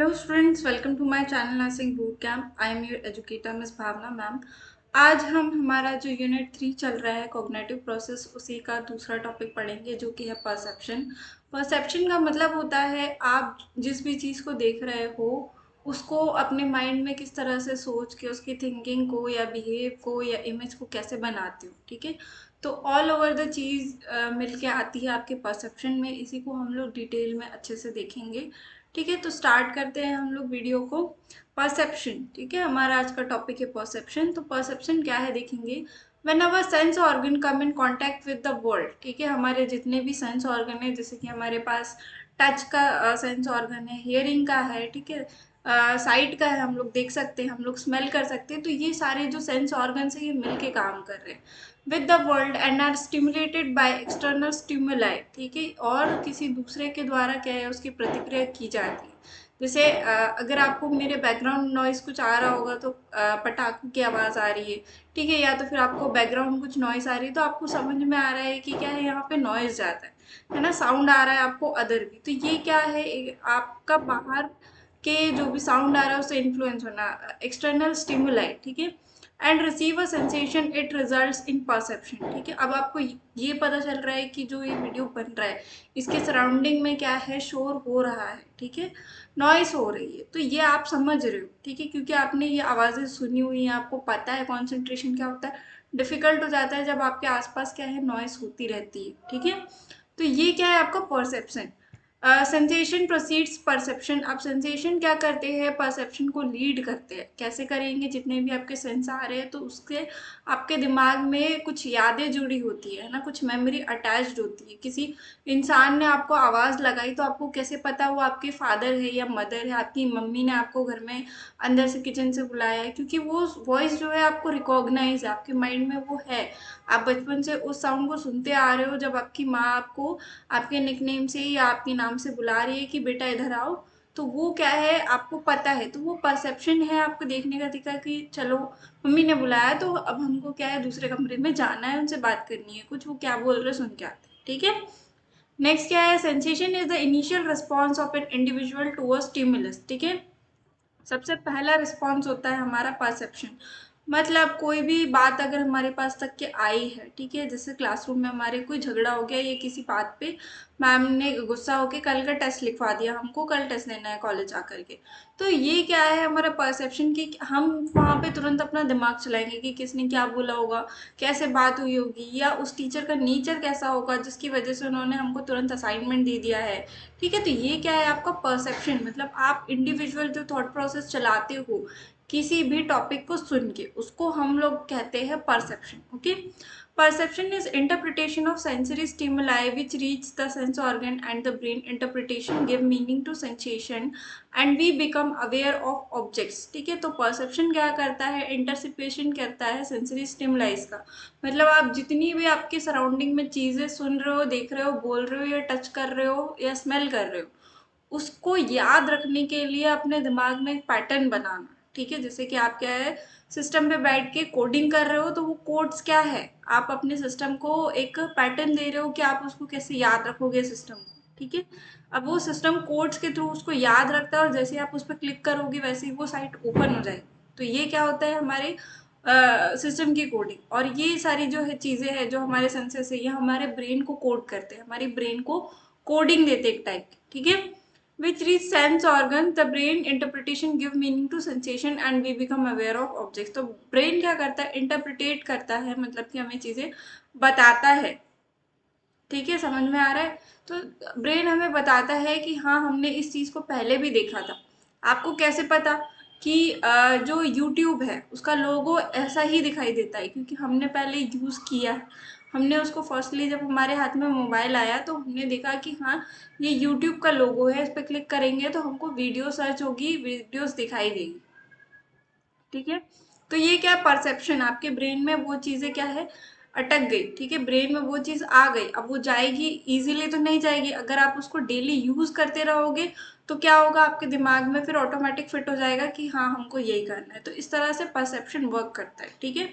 Hello students, welcome to my channel Nursing Bootcamp. I am your educator Miss Bhavna ma'am. आज हम हमारा जो unit 3 चल रहा है कॉग्निटिव प्रोसेस उसी का दूसरा टॉपिक पढ़ेंगे जो कि है परसेप्शन। परसेप्शन का मतलब होता है आप जिस भी चीज़ को देख रहे हो उसको अपने माइंड में किस तरह से सोच के उसकी थिंकिंग को या बिहेव को या इमेज को कैसे बनाते हो। ठीक है, तो ऑल ओवर द चीज़ मिल के आती है आपके परसेप्शन में। इसी को हम लोग डिटेल में अच्छे से देखेंगे। ठीक है, तो स्टार्ट करते हैं हम लोग वीडियो को। परसेप्शन, ठीक है, हमारा आज का टॉपिक है परसेप्शन। तो परसेप्शन क्या है देखेंगे। When our sense organ come in contact with the world, ठीक है, हमारे जितने भी सेंस ऑर्गन है, जैसे कि हमारे पास टच का सेंस ऑर्गन है, हियरिंग का है, ठीक है, साइट का है, हम लोग देख सकते हैं, हम लोग स्मेल कर सकते हैं। तो ये सारे जो सेंस ऑर्गन है ये मिल के काम कर रहे हैं with the world and are stimulated by external stimuli, ठीक है, और किसी दूसरे के द्वारा क्या है उसकी प्रतिक्रिया की जाती है। जैसे अगर आपको मेरे बैकग्राउंड नॉइज कुछ आ रहा होगा तो पटाखों की आवाज़ आ रही है, ठीक है, या तो फिर आपको बैकग्राउंड कुछ नॉइज आ रही है तो आपको समझ में आ रहा है कि क्या है यहाँ पे नॉइज जाता है ना, साउंड आ रहा है आपको अदर भी। तो ये क्या है, आपका बाहर के जो भी साउंड आ रहा है उससे इन्फ्लुएंस होना, एक्सटर्नल स्टिमुलाई, ठीक है, and receive a sensation it results in perception. ठीक है, अब आपको ये पता चल रहा है कि जो ये वीडियो बन रहा है इसके सराउंडिंग में क्या है, शोर हो रहा है, ठीक है, नॉइस हो रही है। तो ये आप समझ रहे हो, ठीक है, क्योंकि आपने ये आवाज़ें सुनी हुई हैं, आपको पता है कॉन्सेंट्रेशन क्या होता है। डिफिकल्ट हो जाता है जब आपके आसपास क्या है नॉइस होती रहती है। ठीक है, तो ये क्या है आपका परसेप्शन। Sensation proceeds perception. अब सेंसेशन क्या करते हैं, परसेप्शन को लीड करते हैं। कैसे करेंगे, जितने भी आपके सेंस आ रहे हैं तो उसके आपके दिमाग में कुछ यादें जुड़ी होती है ना, कुछ मेमोरी अटैच्ड होती है। किसी इंसान ने आपको आवाज़ लगाई तो आपको कैसे पता वो आपके फादर है या मदर है, आपकी मम्मी ने आपको घर में अंदर से किचन से बुलाया है, क्योंकि वो वॉइस जो है आपको रिकॉग्नाइज है, आपके माइंड में वो है। आप बचपन से उस साउंड को सुनते आ रहे हो, जब आपकी माँ आपको आपके निकनेम से या आपके नाम से बुला रही है कि बेटा इधर आओ, तो वो क्या है आपको पता है। तो वो परसेप्शन है आपको देखने का तरीका कि चलो मम्मी ने बुलाया तो अब हमको क्या है दूसरे कमरे में जाना है, उनसे बात करनी है, कुछ वो क्या बोल रहे सुन के आते हैं। ठीक है, नेक्स्ट क्या है, sensation is the initial response of an individual to a stimulus. ठीक है, सबसे पहला रिस्पॉन्स होता है हमारा परसेप्शन। मतलब कोई भी बात अगर हमारे पास तक के आई है, ठीक है, जैसे क्लासरूम में हमारे कोई झगड़ा हो गया या किसी बात पे मैम ने गुस्सा होके कल का टेस्ट लिखवा दिया, हमको कल टेस्ट देना है कॉलेज आकर के। तो ये क्या है हमारा परसेप्शन की हम वहाँ पे तुरंत अपना दिमाग चलाएंगे कि किसने क्या बोला होगा, कैसे बात हुई होगी, या उस टीचर का नेचर कैसा होगा जिसकी वजह से उन्होंने हमको तुरंत असाइनमेंट दे दिया है। ठीक है, तो ये क्या है आपका परसेप्शन। मतलब आप इंडिविजुअल जो थॉट प्रोसेस चलाते हो किसी भी टॉपिक को सुन के, उसको हम लोग कहते हैं perception. Okay, perception is interpretation of sensory stimuli which reach the sense organ and the brain. Interpretation give meaning to sensation and we become aware of objects। ठीक है, तो perception क्या करता है, इंटरसिपेशन करता है सेंसरी स्टिमुलाइज का। मतलब आप जितनी भी आपके सराउंडिंग में चीज़ें सुन रहे हो, देख रहे हो, बोल रहे हो या टच कर रहे हो या स्मेल कर रहे हो, उसको याद रखने के लिए अपने दिमाग में एक पैटर्न बनाना। ठीक है, जैसे कि आप क्या है सिस्टम पे बैठ के कोडिंग कर रहे हो तो वो कोड्स क्या है, आप अपने सिस्टम को एक पैटर्न दे रहे हो कि आप उसको कैसे याद रखोगे सिस्टम को। ठीक है, अब वो सिस्टम कोड्स के थ्रू उसको याद रखता है और जैसे आप उस पर क्लिक करोगे वैसे ही वो साइट ओपन हो जाएगी। तो ये क्या होता है हमारे सिस्टम की कोडिंग। और ये सारी जो है चीज़ें हैं जो हमारे सेंसेस है ये हमारे ब्रेन को कोड करते हैं, हमारी ब्रेन को कोडिंग देते हैं एक टाइप की। ठीक है, which reach sense organ the brain interpretation give meaning to sensation and we become aware of objects। तो ब्रेन क्या करता है, इंटरप्रिटेट करता है, मतलब कि हमें चीज़ें बताता है। ठीक है, समझ में आ रहा है। तो ब्रेन हमें बताता है कि हाँ हमने इस चीज़ को पहले भी देखा था। आपको कैसे पता कि जो यूट्यूब है उसका लोगो ऐसा ही दिखाई देता है, क्योंकि हमने पहले यूज़ किया है। हमने उसको फर्स्टली जब हमारे हाथ में मोबाइल आया तो हमने देखा कि हाँ ये यूट्यूब का लोगो है, इस पर क्लिक करेंगे तो हमको वीडियो सर्च होगी, वीडियोस दिखाई देगी। ठीक है, तो ये क्या परसेप्शन, आपके ब्रेन में वो चीज़ें क्या है अटक गई। ठीक है, ब्रेन में वो चीज़ आ गई, अब वो जाएगी इजीली तो नहीं जाएगी। अगर आप उसको डेली यूज़ करते रहोगे तो क्या होगा आपके दिमाग में फिर ऑटोमेटिक फिट हो जाएगा कि हाँ हमको यही करना है। तो इस तरह से परसेप्शन वर्क करता है। ठीक है,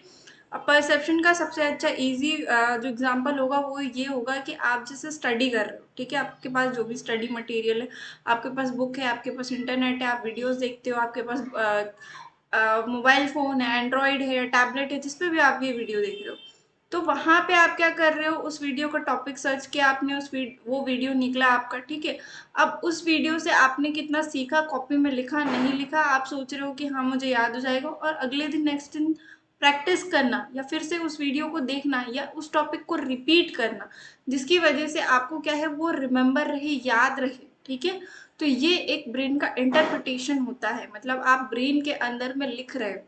अब परसेप्शन का सबसे अच्छा इजी जो एग्जांपल होगा वो ये होगा कि आप जैसे स्टडी कर रहे हो, ठीक है, आपके पास जो भी स्टडी मटेरियल है, आपके पास बुक है, आपके पास इंटरनेट है, आप वीडियोस देखते हो, आपके पास मोबाइल फ़ोन है, एंड्रॉयड है, टैबलेट है, जिस पे भी आप ये वीडियो देख रहे हो, तो वहाँ पे आप क्या कर रहे हो, उस वीडियो का टॉपिक सर्च किया आपने, वो वीडियो निकला आपका, ठीक है। अब उस वीडियो से आपने कितना सीखा, कॉपी में लिखा नहीं लिखा, आप सोच रहे हो कि हाँ मुझे याद हो जाएगा, और अगले दिन नेक्स्ट दिन प्रैक्टिस करना या फिर से उस वीडियो को देखना या उस टॉपिक को रिपीट करना, जिसकी वजह से आपको क्या है वो रिमेम्बर रहे, याद रहे, ठीक है। तो ये एक ब्रेन का इंटरप्रिटेशन होता है, मतलब आप ब्रेन के अंदर में लिख रहे हो,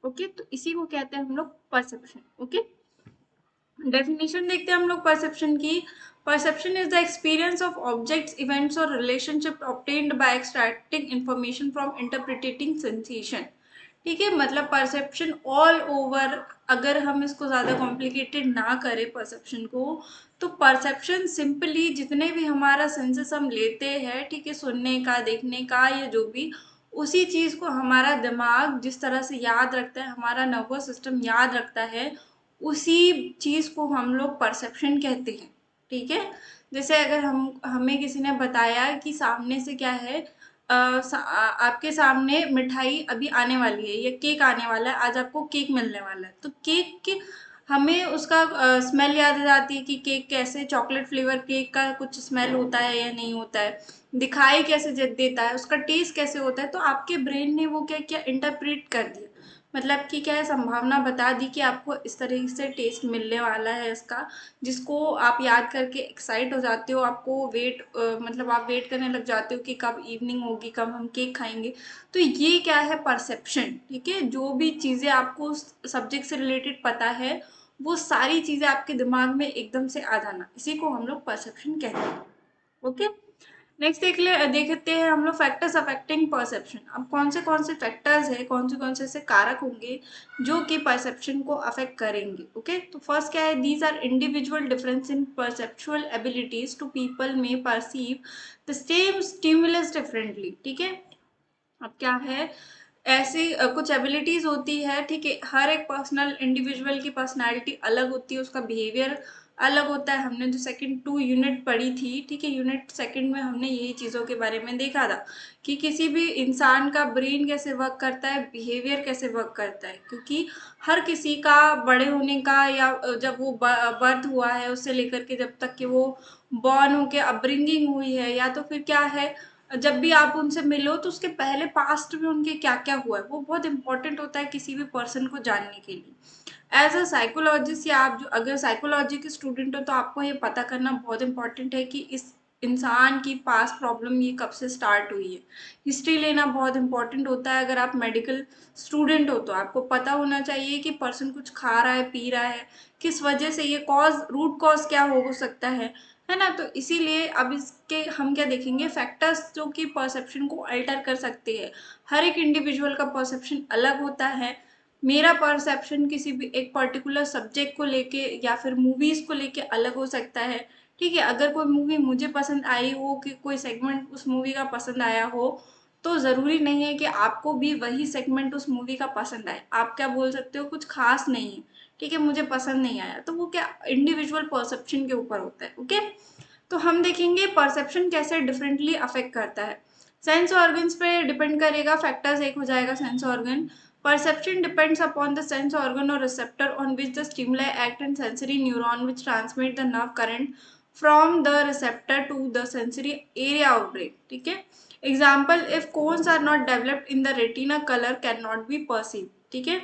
ओके। तो इसी को कहते हैं हम लोग परसेप्शन, ओके। डेफिनेशन देखते हैं हम लोग परसेप्शन की। Perception is the experience of objects, events और relationship obtained by extracting information from interpreting sensation, ठीक है। मतलब परसेप्शन ऑल ओवर, अगर हम इसको ज़्यादा कॉम्प्लिकेटेड ना करें परसेप्शन को, तो परसेप्शन सिंपली जितने भी हमारा सेंसेस हम लेते हैं, ठीक है, सुनने का, देखने का, या जो भी, उसी चीज़ को हमारा दिमाग जिस तरह से याद रखता है, हमारा नर्वस सिस्टम याद रखता है, उसी चीज़ को हम लोग परसेप्शन कहते हैं, ठीक है। जैसे अगर हमें किसी ने बताया कि सामने से क्या है, आपके सामने मिठाई अभी आने वाली है या केक आने वाला है, आज आपको केक मिलने वाला है, तो केक के हमें उसका स्मेल याद आ जाती है कि केक कैसे, चॉकलेट फ्लेवर केक का कुछ स्मेल होता है या नहीं होता है, दिखाई कैसे देता है, उसका टेस्ट कैसे होता है, तो आपके ब्रेन ने वो क्या किया, इंटरप्रेट कर दिया, मतलब कि क्या है, संभावना बता दी कि आपको इस तरह से टेस्ट मिलने वाला है इसका, जिसको आप याद करके एक्साइट हो जाते हो, आपको मतलब आप वेट करने लग जाते हो कि कब इवनिंग होगी, कब हम केक खाएंगे। तो ये क्या है, परसेप्शन, ठीक है। जो भी चीज़ें आपको उस सब्जेक्ट से रिलेटेड पता है, वो सारी चीज़ें आपके दिमाग में एकदम से आ जाना, इसी को हम लोग परसेप्शन कहते हैं, ओके। नेक्स्ट देखते हैं हम लोग फैक्टर्स अफेक्टिंग परसेप्शन। अब कौन से फैक्टर्स है, कौन से ऐसे कारक होंगे जो कि परसेप्शन को अफेक्ट करेंगे, ओके। तो फर्स्ट क्या है, these are individual difference in perceptual abilities to people में perceive the same stimulus differently, ठीक है। अब क्या है, ऐसी कुछ एबिलिटीज होती है, ठीक है, हर एक पर्सनल इंडिविजुअल की पर्सनालिटी अलग होती है, उसका बिहेवियर अलग होता है। हमने जो सेकंड 2 यूनिट पढ़ी थी, ठीक है, यूनिट सेकंड में हमने यही चीज़ों के बारे में देखा था कि किसी भी इंसान का ब्रेन कैसे वर्क करता है, बिहेवियर कैसे वर्क करता है, क्योंकि हर किसी का बड़े होने का या जब वो बर्थ हुआ है उससे लेकर के जब तक कि वो बॉर्न होके अपब्रिंगिंग हुई है, या तो फिर क्या है, जब भी आप उनसे मिलो तो उसके पहले पास्ट में उनके क्या क्या हुआ है, वो बहुत इंपॉर्टेंट होता है किसी भी पर्सन को जानने के लिए। एज अ साइकोलॉजिस्ट, या आप जो अगर साइकोलॉजी के स्टूडेंट हो तो आपको ये पता करना बहुत इंपॉर्टेंट है कि इस इंसान की पास्ट प्रॉब्लम ये कब से स्टार्ट हुई है। हिस्ट्री लेना बहुत इंपॉर्टेंट होता है। अगर आप मेडिकल स्टूडेंट हो तो आपको पता होना चाहिए कि पर्सन कुछ खा रहा है, पी रहा है, किस वजह से, ये रूट कॉज क्या हो सकता है ना। तो इसीलिए अब इसके हम क्या देखेंगे, फैक्टर्स जो कि परसेप्शन को अल्टर कर सकते हैं। हर एक इंडिविजुअल का परसेप्शन अलग होता है। मेरा परसेप्शन किसी भी एक पर्टिकुलर सब्जेक्ट को लेके या फिर मूवीज को लेके अलग हो सकता है, ठीक है। अगर कोई मूवी मुझे पसंद आई हो, कि कोई सेगमेंट उस मूवी का पसंद आया हो, तो ज़रूरी नहीं है कि आपको भी वही सेगमेंट उस मूवी का पसंद आए। आप क्या बोल सकते हो, कुछ खास नहीं है, ठीक है, मुझे पसंद नहीं आया, तो वो क्या इंडिविजुअल परसेप्शन के ऊपर होता है, ओके। तो हम देखेंगे परसेप्शन कैसे डिफरेंटली अफेक्ट करता है। सेंस ऑर्गन्स पे डिपेंड करेगा, फैक्टर्स एक हो जाएगा sense organ. Perception depends upon the sense organ और receptor on which the stimuli act and sensory neuron which transmit the nerve current from the receptor to the sensory area of brain, ठीक है। Example, if cones are not developed in the retina, colour can not be perceive, ठीक है।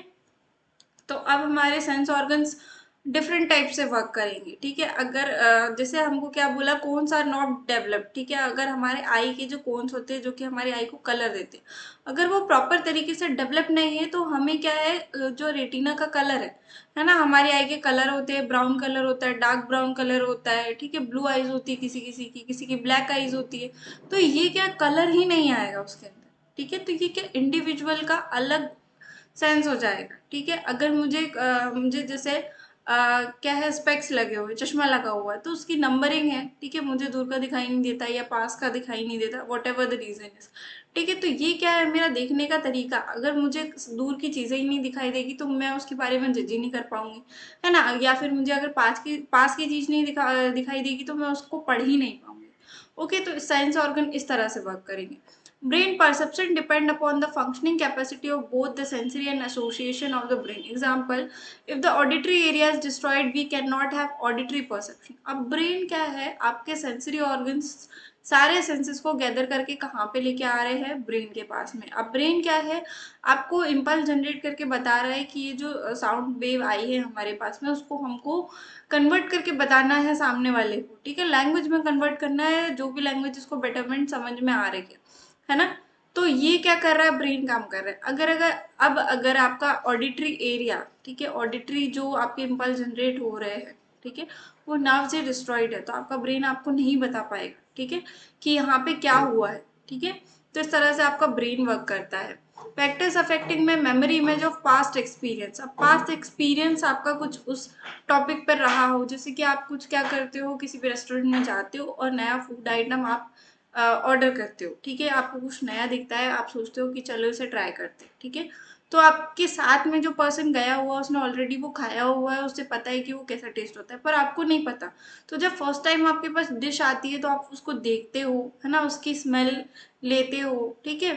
तो अब हमारे sense organs different type से work करेंगे, ठीक है। अगर जैसे हमको क्या बोला, कोन्स आर नॉट डेवलप्ड, ठीक है। अगर हमारे आई के जो कोन्स होते हैं, जो कि हमारे आई को कलर देते हैं, अगर वो प्रॉपर तरीके से डेवलप नहीं है, तो हमें क्या है, जो रेटिना का कलर है ना, हमारी आई के कलर होते हैं, ब्राउन कलर होता है, डार्क ब्राउन कलर होता है, ठीक है, ब्लू आईज होती है किसी की ब्लैक आईज होती है, तो ये क्या कलर ही नहीं आएगा उसके अंदर, ठीक है। तो ये क्या इंडिविजुअल का अलग सेंस हो जाएगा, ठीक है। अगर मुझे जैसे क्या है, स्पेक्स लगे हुए, चश्मा लगा हुआ है, तो उसकी नंबरिंग है, ठीक है, मुझे दूर का दिखाई नहीं देता या पास का दिखाई नहीं देता, whatever the reason is, ठीक है। तो ये क्या है, मेरा देखने का तरीका। अगर मुझे दूर की चीजें ही नहीं दिखाई देगी तो मैं उसके बारे में जज ही नहीं कर पाऊंगी, है ना। या फिर मुझे अगर पास की चीज नहीं दिखाई देगी तो मैं उसको पढ़ ही नहीं पाऊंगी। ओके, तो साइंस ऑर्गन इस तरह से वर्क करेंगे। Brain perception depend upon the functioning capacity of both the sensory and association of the brain. Example, if the auditory area is destroyed, we cannot have auditory perception. अब brain क्या है, आपके sensory organs सारे senses को gather करके कहाँ पे लेके आ रहे हैं, ब्रेन के पास में। अब ब्रेन क्या है, आपको इम्पल्स जनरेट करके बता रहा है कि ये जो साउंड वेव आई है हमारे पास में, उसको हमको कन्वर्ट करके बताना है सामने वाले को, ठीक है। लैंग्वेज में कन्वर्ट करना है, जो भी लैंग्वेज उसको बेटरमेंट समझ में आ रही है ना। तो ये क्या कर रहा है, ब्रेन काम कर रहा है। अगर आपका ऑडिटरी एरिया, ठीक है, ऑडिटरी जो आपके इम्पल्स जनरेट हो रहे हैं, ठीक है, वो नर्व से डिस्ट्रॉइड है, तो आपका ब्रेन आपको नहीं बता पाएगा, ठीक है, कि यहाँ पे क्या हुआ है, ठीक है। तो इस तरह से आपका ब्रेन वर्क करता है। फैक्टर्स अफेक्टिंग में memory image of past experience. अब पास्ट एक्सपीरियंस आपका कुछ उस टॉपिक पर रहा हो, जैसे कि आप कुछ क्या करते हो, किसी भी रेस्टोरेंट में जाते हो और नया फूड आइटम आप ऑर्डर करते हो, ठीक है, आपको कुछ नया दिखता है, आप सोचते हो कि चलो इसे ट्राई करते हैं, ठीक है। तो आपके साथ में जो पर्सन गया हुआ, उसने ऑलरेडी वो खाया हुआ है, उसे पता है कि वो कैसा टेस्ट होता है, पर आपको नहीं पता। तो जब फर्स्ट टाइम आपके पास डिश आती है तो आप उसको देखते हो, है ना, उसकी स्मेल लेते हो, ठीक है,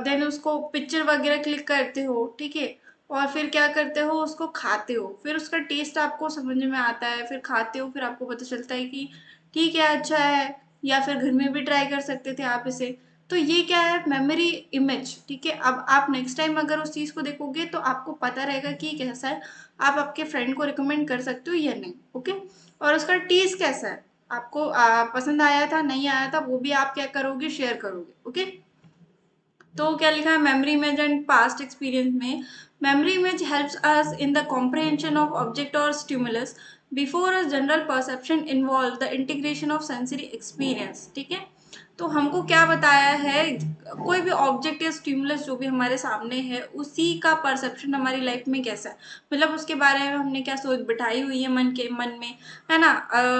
देन उसको पिक्चर वगैरह क्लिक करते हो, ठीक है, और फिर क्या करते हो, उसको खाते हो, फिर उसका टेस्ट आपको समझ में आता है, फिर खाते हो, फिर आपको पता चलता है कि ठीक है, अच्छा है, या फिर घर में भी ट्राई कर सकते थे आप इसे। तो ये क्या है, मेमोरी इमेज, ठीक है। अब आप नेक्स्ट टाइम अगर उस चीज को देखोगे तो आपको पता रहेगा कि कैसा है, आप आपके फ्रेंड को रिकमेंड कर सकते हो या नहीं, ओके। और उसका टेस्ट कैसा है, आपको पसंद आया था, नहीं आया था, वो भी आप क्या करोगे, शेयर करोगे, ओके। तो क्या लिखा है, memory image and past experience में, memory image helps us in the comprehension of object और stimulus before a general perception involve the integration of sensory experience, ठीक है। तो हमको क्या बताया है, कोई भी ऑब्जेक्ट या स्टिमुलस जो भी हमारे सामने है, उसी का परसेप्शन हमारी लाइफ में कैसा है, मतलब उसके बारे में हमने क्या सोच बिठाई हुई है मन में, है ना।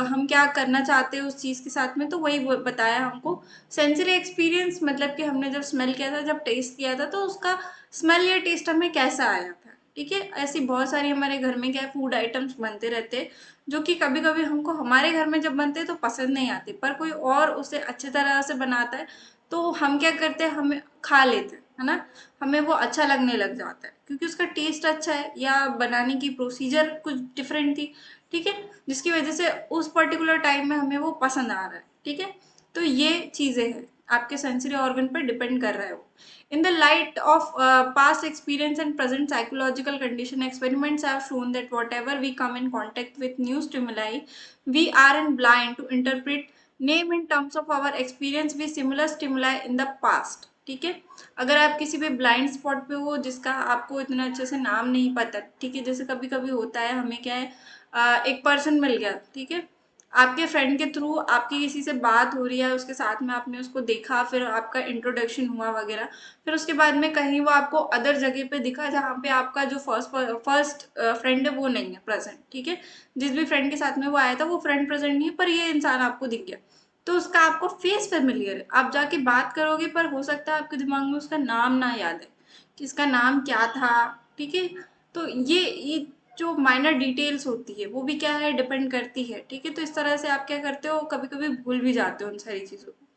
हम क्या करना चाहते हैं उस चीज के साथ में, तो वही बताया हमको। सेंसरी एक्सपीरियंस मतलब कि हमने जब स्मेल किया था, जब टेस्ट किया था, तो उसका स्मेल या टेस्ट हमें कैसा आया था, ठीक है। ऐसी बहुत सारी हमारे घर में क्या फूड आइटम्स बनते रहते हैं, जो कि कभी कभी हमको हमारे घर में जब बनते हैं तो पसंद नहीं आते, पर कोई और उसे अच्छी तरह से बनाता है तो हम क्या करते हैं, हमें खा लेते हैं, है ना। हमें वो अच्छा लगने लग जाता है क्योंकि उसका टेस्ट अच्छा है या बनाने की प्रोसीजर कुछ डिफरेंट थी, ठीक है, जिसकी वजह से उस पर्टिकुलर टाइम में हमें वो पसंद आ रहा है, ठीक है। तो ये चीजें हैं, आपके सेंसरी ऑर्गन पर डिपेंड कर रहा है वो। In the light of past experience and present psychological condition, experiments have shown that whatever we come in contact with new stimuli, we aren't blind to interpret name in terms of our experience with similar stimuli in the past, ठीक है। अगर आप किसी भी blind spot पे हो जिसका आपको इतना अच्छे से नाम नहीं पता, ठीक है, जैसे कभी कभी होता है, हमें क्या है, एक पर्सन मिल गया, ठीक है, आपके फ्रेंड के थ्रू आपकी किसी से बात हो रही है, उसके साथ में आपने उसको देखा, फिर आपका इंट्रोडक्शन हुआ वगैरह, फिर उसके बाद में कहीं वो आपको अदर जगह पे दिखा जहाँ पे आपका जो फर्स्ट फ्रेंड है वो नहीं है प्रेजेंट, ठीक है। जिस भी फ्रेंड के साथ में वो आया था वो फ्रेंड प्रेजेंट नहीं है, पर ये इंसान आपको दिख गया, तो उसका आपको फेस फेमिलियर है, आप जाके बात करोगे, पर हो सकता है आपके दिमाग में उसका नाम ना याद है कि इसका नाम क्या था, ठीक है। तो ये जो माइनर डिटेल्स होती है वो भी क्या है, डिपेंड करती है, ठीक है। तो इस तरह से आप क्या करते हो, कभी कभी भूल भी जाते हो उन सारी चीजों को।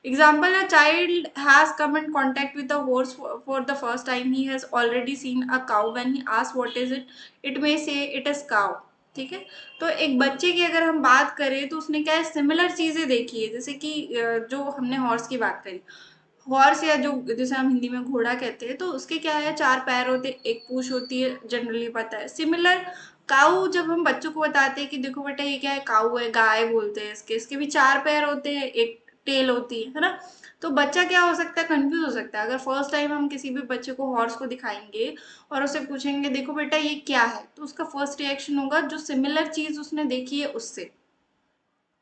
Example, a child has come in contact with a horse for the first time. He has already seen a cow. When he asks what is it, it may say it is cow. ठीक है। तो एक बच्चे की अगर हम बात करें तो उसने क्या है, सिमिलर चीजें देखी है, जैसे कि जो हमने हॉर्स की बात करी, हॉर्स या जो जैसे हम हिंदी में घोड़ा कहते हैं, तो उसके क्या है, चार पैर होते, एक पूंछ होती है, जनरली पता है। सिमिलर काऊ जब हम बच्चों को बताते हैं कि देखो बेटा ये क्या है, काऊ है, गाय बोलते हैं इसके भी चार पैर होते हैं, एक टेल होती है ना। तो बच्चा क्या हो सकता है, कंफ्यूज हो सकता है। अगर फर्स्ट टाइम हम किसी भी बच्चे को हॉर्स को दिखाएंगे और उसे पूछेंगे देखो बेटा ये क्या है, तो उसका फर्स्ट रिएक्शन होगा जो सिमिलर चीज उसने देखी है उससे,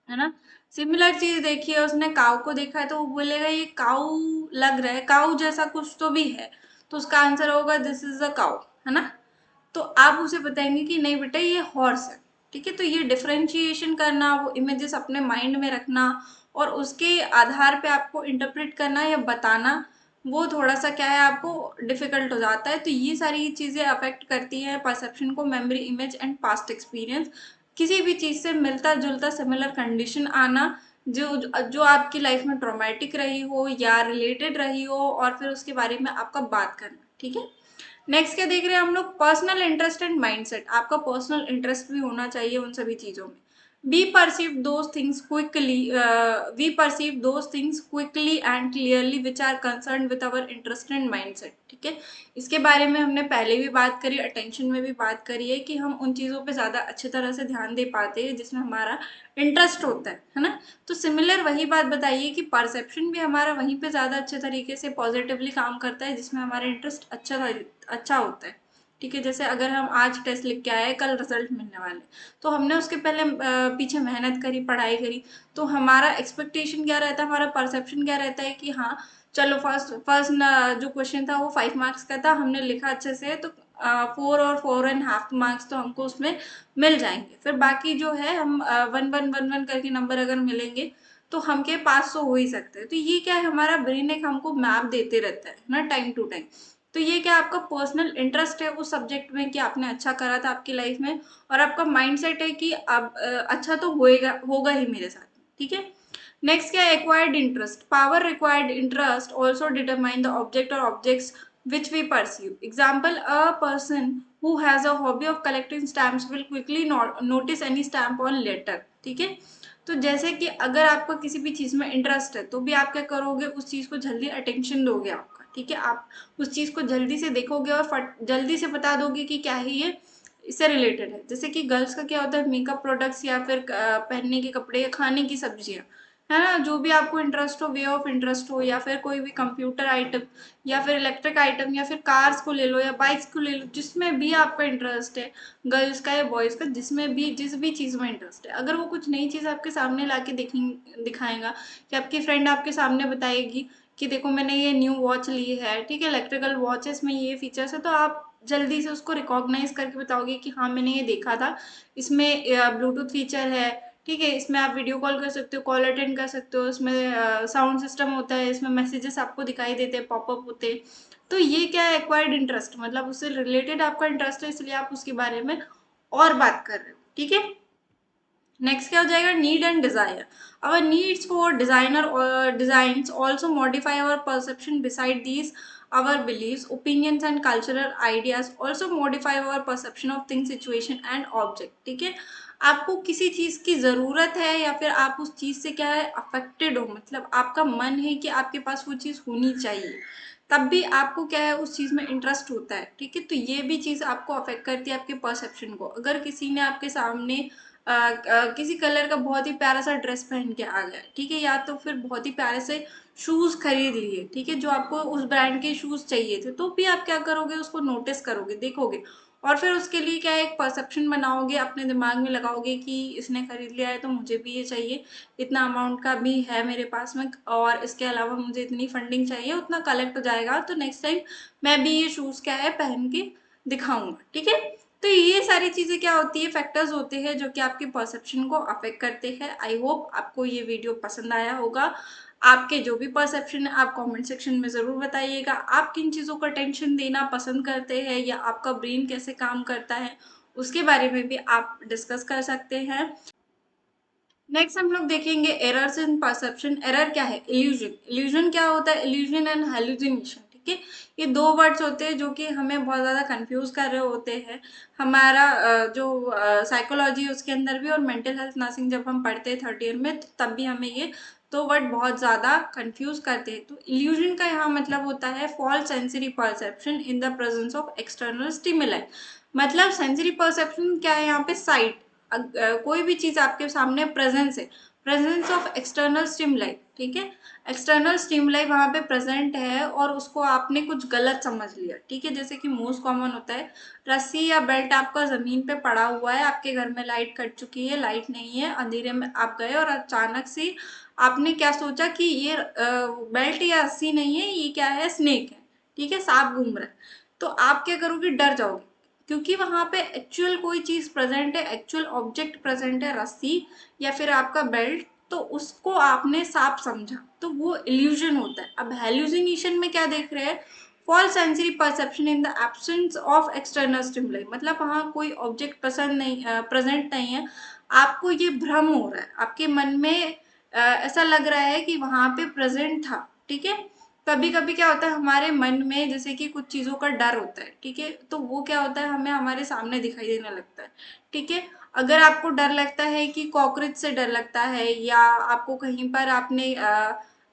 है ना। सिमिलर चीज देखी है उसने, काऊ को देखा है, तो वो बोलेगा ये काऊ लग रहा है, काऊ जैसा कुछ तो भी है, तो उसका आंसर होगा दिस इज अ काऊ, है ना। तो आप उसे बताएंगे कि नहीं बेटा ये हॉर्स है, ठीक है। तो ये डिफरेंशिएशन करना, वो इमेजेस अपने माइंड में रखना और उसके आधार पे आपको इंटरप्रेट करना या बताना वो थोड़ा सा क्या है आपको डिफिकल्ट हो जाता है। तो ये सारी चीज़ें अफेक्ट करती हैं परसेप्शन को, memory, image and past experience. किसी भी चीज़ से मिलता जुलता सिमिलर कंडीशन आना जो जो आपकी लाइफ में ट्रॉमेटिक रही हो या रिलेटेड रही हो, और फिर उसके बारे में आपका बात करना। ठीक है, नेक्स्ट क्या देख रहे हैं हम लोग, पर्सनल इंटरेस्ट एंड माइंडसेट। आपका पर्सनल इंटरेस्ट भी होना चाहिए उन सभी चीजों में। We perceive those things quickly, we perceive those things quickly and clearly which are concern with our interest and mindset. ठीक है, इसके बारे में हमने पहले भी बात करी, अटेंशन में भी बात करी है कि हम उन चीजों पे ज्यादा अच्छी तरह से ध्यान दे पाते हैं जिसमें हमारा इंटरेस्ट होता है ना। तो सिमिलर वही बात बताइए कि परसेप्शन भी हमारा वहीं पे ज्यादा अच्छे तरीके से पॉजिटिवली काम करता है जिसमें हमारा इंटरेस्ट अच्छा होता है। ठीक है, जैसे अगर हम आज टेस्ट लिख के आए, कल रिजल्ट मिलने वाले, तो हमने उसके पहले पीछे मेहनत करी, पढ़ाई करी, तो हमारा एक्सपेक्टेशन क्या रहता है, हमारा परसेप्शन क्या रहता है कि हाँ चलो फर्स्ट फर्स्ट जो क्वेश्चन था वो 5 मार्क्स का था, हमने लिखा अच्छे से तो 4 और 4.5 मार्क्स तो हमको उसमें मिल जाएंगे। फिर बाकी जो है हम 1 1 1 1 करके नंबर अगर मिलेंगे तो हम के पास तो हो ही सकते हैं। तो ये क्या है, हमारा ब्रेन एक हमको मैप देते रहता है ना टाइम टू टाइम। तो ये क्या आपका पर्सनल इंटरेस्ट है उस सब्जेक्ट में कि आपने अच्छा करा था आपकी लाइफ में, और आपका माइंडसेट है कि अब अच्छा तो होएगा होगा ही मेरे साथ। ठीक है, नेक्स्ट क्या है, acquired interest. Power required interest also determine the object और objects which we perceive. Example, a person who has a hobby of collecting stamps will quickly notice any stamp on letter. ठीक है, तो जैसे कि अगर आपको किसी भी चीज में इंटरेस्ट है तो भी आप क्या करोगे, उस चीज को जल्दी अटेंशन दोगे आपका। ठीक है, आप उस चीज को जल्दी से देखोगे और जल्दी से बता दोगे कि क्या है ये, इससे रिलेटेड है। जैसे कि गर्ल्स का क्या होता है, मेकअप प्रोडक्ट्स या फिर पहनने के कपड़े या खाने की सब्जियां, है ना, जो भी आपको इंटरेस्ट हो, वे ऑफ इंटरेस्ट हो, या फिर कोई भी कंप्यूटर आइटम या फिर इलेक्ट्रिक आइटम या फिर कार्स को ले लो या बाइक्स को ले लो, जिसमें भी आपका इंटरेस्ट है, गर्ल्स का या बॉयज का, जिसमें भी जिस भी चीज में इंटरेस्ट है, अगर वो कुछ नई चीज आपके सामने लाके दिखाएगा, कि आपकी फ्रेंड आपके सामने बताएगी कि देखो मैंने ये न्यू वॉच ली है, ठीक है, इलेक्ट्रिकल वॉचेस में ये फीचर्स है, तो आप जल्दी से उसको रिकॉग्नाइज करके बताओगे कि हाँ मैंने ये देखा था, इसमें ब्लूटूथ फीचर है। ठीक है, इसमें आप वीडियो कॉल कर सकते हो, कॉल अटेंड कर सकते हो, इसमें साउंड सिस्टम होता है, इसमें मैसेजेस आपको दिखाई देते हैं, पॉपअप होते हैं। तो ये क्या है, एक्वायर्ड इंटरेस्ट, मतलब उससे रिलेटेड आपका इंटरेस्ट है इसलिए आप उसके बारे में और बात कर रहे हो। ठीक है, नेक्स्ट क्या हो जाएगा, need and desire. Our needs for designer और designs also modify our perception. Besides these our beliefs, opinions and cultural ideas also modify our perception of things, situation and object। ठीक है, आपको किसी चीज की जरूरत है या फिर आप उस चीज से क्या है अफेक्टेड हो, मतलब आपका मन है कि आपके पास वो चीज होनी चाहिए, तब भी आपको क्या है उस चीज में इंटरेस्ट होता है। ठीक है, तो ये भी चीज आपको अफेक्ट करती है आपके परसेप्शन को। अगर किसी ने आपके सामने किसी कलर का बहुत ही प्यारा सा ड्रेस पहन के आ गया, ठीक है, या तो फिर बहुत ही प्यारे से शूज खरीद लिए, ठीक है, जो आपको उस ब्रांड के शूज चाहिए थे, तो भी आप क्या करोगे, उसको नोटिस करोगे, देखोगे, और फिर उसके लिए क्या है एक परसेप्शन बनाओगे, अपने दिमाग में लगाओगे कि इसने खरीद लिया है तो मुझे भी ये चाहिए, इतना अमाउंट का भी है मेरे पास में, और इसके अलावा मुझे इतनी फंडिंग चाहिए, उतना कलेक्ट हो जाएगा तो नेक्स्ट टाइम मैं भी ये शूज क्या है पहन के दिखाऊंगा। ठीक है, तो ये सारी चीजें क्या होती है, फैक्टर्स होते हैं जो कि आपके परसेप्शन को अफेक्ट करते हैं। आई होप आपको ये वीडियो पसंद आया होगा। आपके जो भी परसेप्शन है आप कमेंट सेक्शन में जरूर बताइएगा। आप किन चीजों का टेंशन देना पसंद करते हैं या आपका ब्रेन कैसे काम करता है, उसके बारे में भी आप डिस्कस कर सकते हैं। नेक्स्ट हम लोग देखेंगे एरर्स इन परसेप्शन। एरर क्या है, इल्यूजन। इल्यूजन क्या होता है, इल्यूजन एंड हेलुसिनेशन। ठीक है, ये दो वर्ड्स होते हैं जो कि हमें बहुत ज्यादा कंफ्यूज कर रहे होते हैं। हमारा जो साइकोलॉजी है उसके अंदर भी, और मेंटल हेल्थ नर्सिंग जब हम पढ़ते हैं थर्ड ईयर में, तो तब भी हमें ये दो वर्ड बहुत ज्यादा कंफ्यूज करते हैं। तो इल्यूजन का यहाँ मतलब होता है false sensory perception in the presence of external stimuli. मतलब सेंसरी परसेप्शन क्या है यहाँ पे, साइट, कोई भी चीज आपके सामने प्रेजेंस है, प्रेजेंस ऑफ एक्सटर्नल स्टिमुलाई। ठीक है, एक्सटर्नल स्टिमुलाई वहां पे प्रेजेंट है और उसको आपने कुछ गलत समझ लिया। ठीक है, जैसे कि मोस्ट कॉमन होता है, रस्सी या बेल्ट आपका जमीन पे पड़ा हुआ है, आपके घर में लाइट कट चुकी है, लाइट नहीं है, अंधेरे में आप गए और अचानक से आपने क्या सोचा कि ये बेल्ट या रस्सी नहीं है, ये क्या है, स्नेक है, ठीक है, सांप घूम रहा है। तो आप क्या करोगे, डर जाओगे, क्योंकि वहां पे एक्चुअल कोई चीज प्रेजेंट है, एक्चुअल ऑब्जेक्ट प्रेजेंट है, रस्सी या फिर आपका बेल्ट, तो उसको आपने साफ समझा, तो वो इल्यूजन होता है। अब हेल्यूसिनेशन में क्या देख रहे हैं, false sensory perception in the absence of external stimuli, मतलब वहाँ कोई ऑब्जेक्ट पसंद नहीं प्रेजेंट नहीं है, आपको ये भ्रम हो रहा है, आपके मन में ऐसा लग रहा है कि वहां पे प्रेजेंट था। ठीक है, कभी कभी क्या होता है हमारे मन में, जैसे कि कुछ चीजों का डर होता है, ठीक है, तो वो क्या होता है हमें हमारे सामने दिखाई देने लगता है। ठीक है, अगर आपको डर लगता है कि कॉकरोच से डर लगता है, या आपको कहीं पर आपने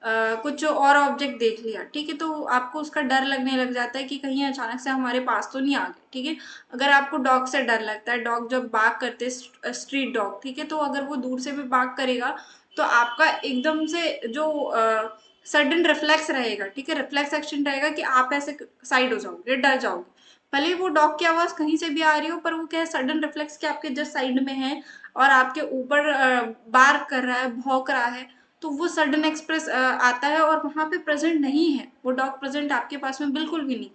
कुछ और ऑब्जेक्ट देख लिया, ठीक है, तो आपको उसका डर लगने लग जाता है कि कहीं अचानक से हमारे पास तो नहीं आ गए। ठीक है, अगर आपको डॉग से डर लगता है, डॉग जब बाग करते स्ट्रीट डॉग, ठीक है, तो अगर वो दूर से भी बाग करेगा तो आपका एकदम से जो सडन रिफ्लेक्स रहेगा, ठीक है, रिफ्लेक्स एक्शन रहेगा कि आप ऐसे साइड हो जाओगे, डर जाओगे, भले ही वो डॉग की आवाज कहीं से भी आ रही हो, पर वो क्या है, सडन रिफ्लेक्स के आपके जस्ट साइड में है और आपके ऊपर बार्क कर रहा है, भौंक रहा है, तो वो सडन एक्सप्रेस आता है और वहां पे प्रेजेंट नहीं है, वो डॉग प्रेजेंट आपके पास में बिल्कुल भी नहीं।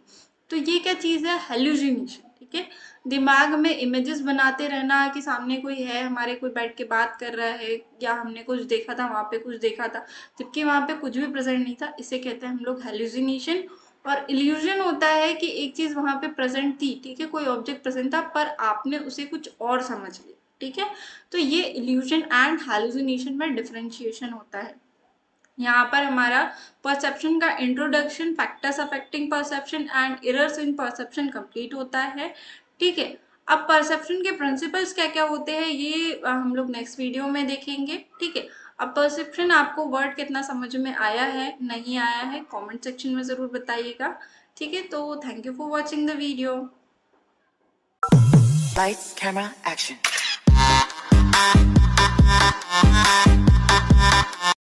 तो ये क्या चीज है, हेल्यूसिनेशन। ठीक है, दिमाग में इमेजेस बनाते रहना कि सामने कोई है हमारे, कोई बैठ के बात कर रहा है, या हमने कुछ देखा था, वहां पे कुछ देखा था, जबकि वहां पे कुछ भी प्रेजेंट नहीं था, इसे कहते हैं हम लोग हेल्यूसिनेशन। और इल्यूजन होता है कि एक चीज वहां पे प्रेजेंट थी, ठीक है, कोई ऑब्जेक्ट प्रेजेंट था, पर आपने उसे कुछ और समझ लिया। ठीक है, तो ये इल्यूजन एंड हेल्यूसिनेशन में डिफरेंशिएशन होता है। यहाँ पर हमारा परसेप्शन का introduction, factors affecting perception and errors in perception complete होता है। ठीक है, अब परसेप्शन के प्रिंसिपल्स क्या क्या होते हैं ये हम लोग नेक्स्ट वीडियो में देखेंगे। ठीक है, अब परसेप्शन आपको वर्ड कितना समझ में आया है, नहीं आया है, कमेंट सेक्शन में जरूर बताइएगा। ठीक है, तो thank you for watching the video. Lights, camera, action.